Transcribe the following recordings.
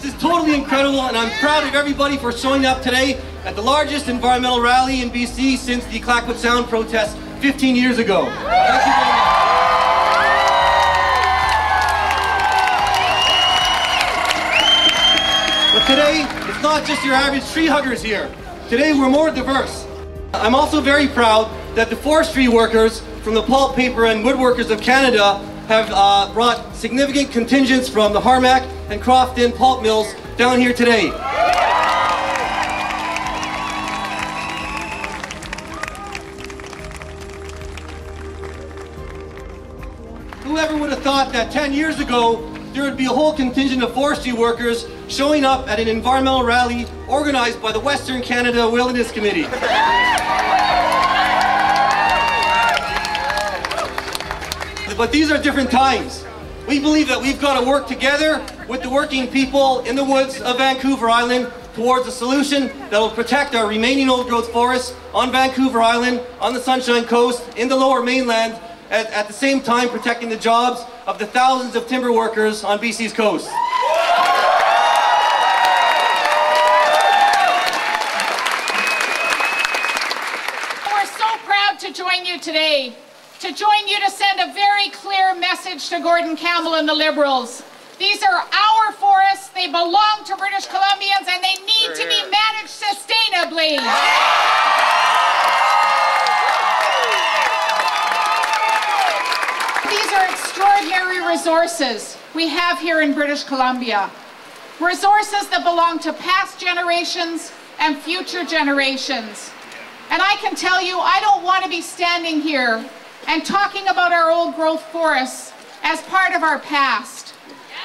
is totally incredible, and I'm proud of everybody for showing up today at the largest environmental rally in BC since the Clayoquot Sound protest 15 years ago. Thank you very much. But today, it's not just your average tree huggers here. Today, we're more diverse. I'm also very proud that the forestry workers from the Pulp, Paper and Woodworkers of Canada have brought significant contingents from the Harmac and Crofton pulp mills down here today. Whoever would have thought that 10 years ago there would be a whole contingent of forestry workers showing up at an environmental rally organized by the Western Canada Wilderness Committee. But these are different times. We believe that we've got to work together with the working people in the woods of Vancouver Island towards a solution that will protect our remaining old-growth forests on Vancouver Island, on the Sunshine Coast, in the Lower Mainland, at the same time protecting the jobs of the thousands of timber workers on BC's coast. We're so proud to join you today. To join you to send a very clear message to Gordon Campbell and the Liberals. These are our forests, they belong to British Columbians, and they need to be managed sustainably. These are extraordinary resources we have here in British Columbia. Resources that belong to past generations and future generations. And I can tell you, I don't want to be standing here and talking about our old growth forests as part of our past.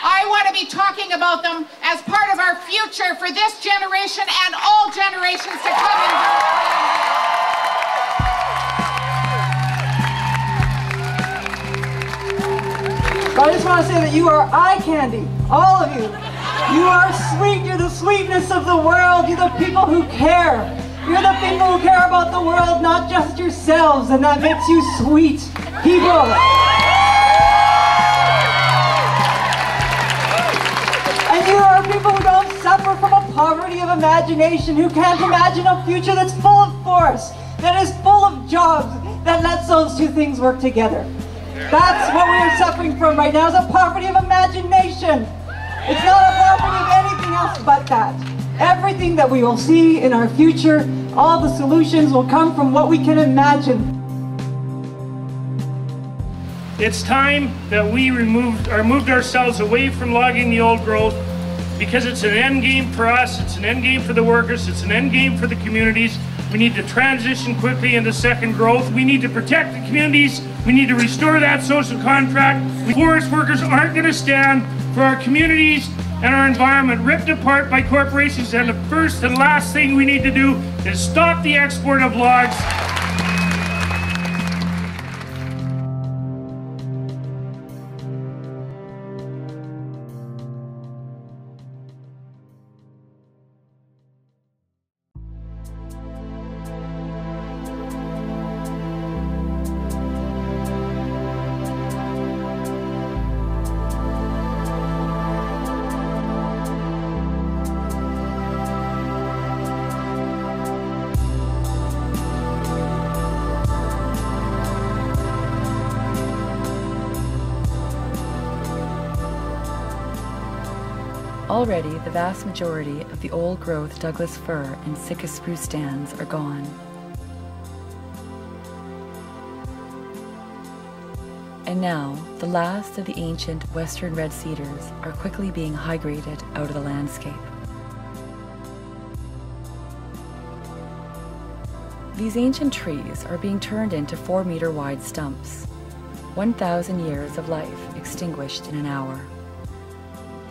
I want to be talking about them as part of our future for this generation and all generations to come in. I just want to say that you are eye candy, all of you. You are sweet, you're the sweetness of the world, you're the people who care. You're the people who care about the world, not just yourselves, and that makes you sweet people. And you are people who don't suffer from a poverty of imagination, who can't imagine a future that's full of force, that is full of jobs, that lets those two things work together. That's what we are suffering from right now, is a poverty of imagination. It's not a poverty of anything else but that. Everything that we will see in our future, all the solutions will come from what we can imagine. It's time that we moved ourselves away from logging the old growth, because it's an end game for us, it's an end game for the workers, it's an end game for the communities. We need to transition quickly into second growth. We need to protect the communities. We need to restore that social contract. Forest workers aren't going to stand for our communities and our environment ripped apart by corporations, and the first and last thing we need to do is stop the export of logs. Already, the vast majority of the old-growth Douglas fir and Sitka spruce stands are gone. And now, the last of the ancient western red cedars are quickly being high-graded out of the landscape. These ancient trees are being turned into 4-meter-wide stumps. 1,000 years of life extinguished in an hour.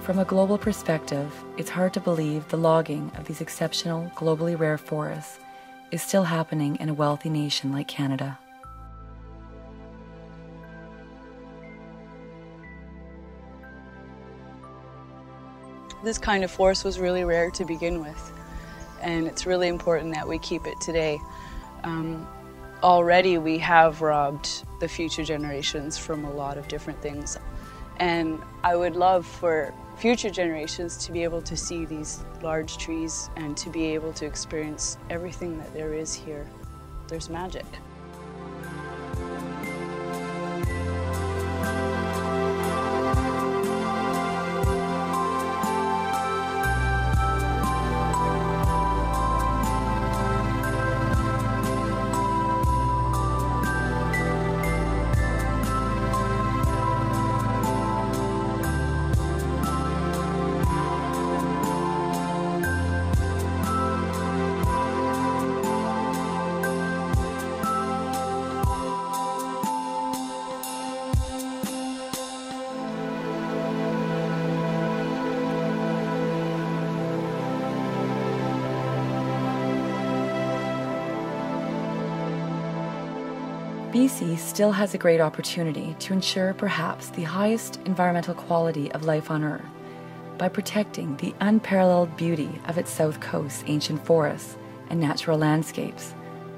From a global perspective, it's hard to believe the logging of these exceptional, globally rare forests is still happening in a wealthy nation like Canada. This kind of forest was really rare to begin with, and it's really important that we keep it today. Already we have robbed the future generations from a lot of different things. And I would love for future generations to be able to see these large trees and to be able to experience everything that there is here. There's magic. BC still has a great opportunity to ensure perhaps the highest environmental quality of life on Earth by protecting the unparalleled beauty of its south coast's ancient forests and natural landscapes,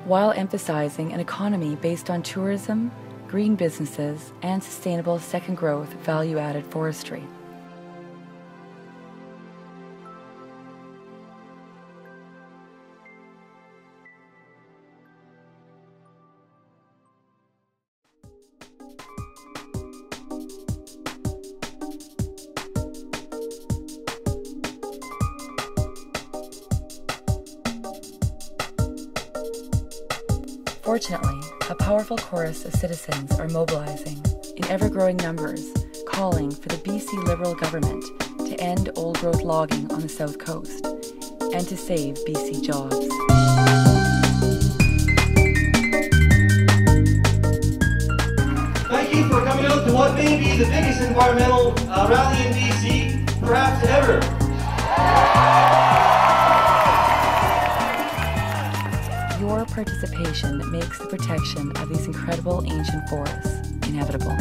while emphasizing an economy based on tourism, green businesses, and sustainable second growth value-added forestry. Fortunately, a powerful chorus of citizens are mobilizing in ever-growing numbers, calling for the BC Liberal government to end old-growth logging on the south coast and to save BC jobs. Thank you for coming out to what may be the biggest environmental rally in BC, perhaps ever. Your participation makes the protection of these incredible ancient forests inevitable.